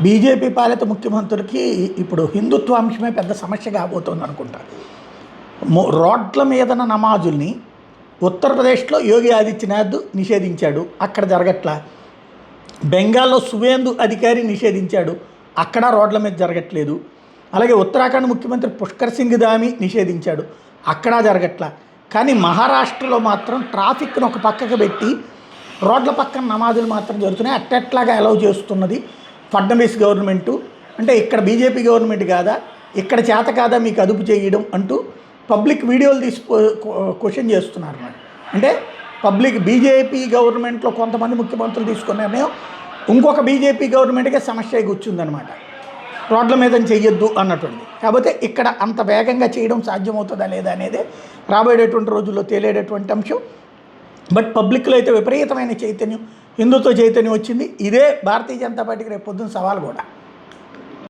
BJP పాలిత ముఖ్యమంత్రికి ఇప్పుడు హిందుత్వ అంశమే పెద్ద సమస్య కాబోతోంది అనుకుంటా. రోడ్ల మీదన నమాజుల్ని ఉత్తరప్రదేశ్లో యోగి ఆదిత్యనాథ్ నిషేధించాడు, అక్కడ జరగట్లా. బెంగాల్లో సువేందు అధికారి నిషేధించాడు, అక్కడ రోడ్ల మీద జరగట్లేదు. అలాగే ఉత్తరాఖండ్ ముఖ్యమంత్రి పుష్కర్ సింగ్ ధామి నిషేధించాడు, అక్కడ జరగట్లా. కానీ మహారాష్ట్రలో మాత్రం ట్రాఫిక్ను ఒక పక్కకు పెట్టి రోడ్ల పక్కన నమాజులు మాత్రం జరుగుతున్నాయి. అట్టెట్లాగా అలౌ చేస్తున్నది ఫడ్నవీస్ గవర్నమెంటు. అంటే ఇక్కడ బీజేపీ గవర్నమెంట్ కాదా, ఇక్కడ చేత కాదా మీకు అదుపు చేయడం అంటూ పబ్లిక్ వీడియోలు తీసి క్వశ్చన్ చేస్తున్నారు అన్నమాట. అంటే పబ్లిక్ బీజేపీ గవర్నమెంట్లో కొంతమంది ముఖ్యమంత్రులు తీసుకున్న నిర్ణయం ఇంకొక బీజేపీ గవర్నమెంట్కే సమస్య కూర్చుందనమాట, రోడ్ల మీద చెయ్యొద్దు అన్నటువంటి. కాకపోతే ఇక్కడ అంత వేగంగా చేయడం సాధ్యమవుతుందా లేదా అనేది రాబోయేటువంటి రోజుల్లో తేలేటటువంటి అంశం. బట్ పబ్లిక్లో అయితే విపరీతమైన చైతన్యం, హిందుత్వ చైతన్యం వచ్చింది. ఇదే భారతీయ జనతా పార్టీకి రేపు పొద్దున్న సవాల్ కూడా.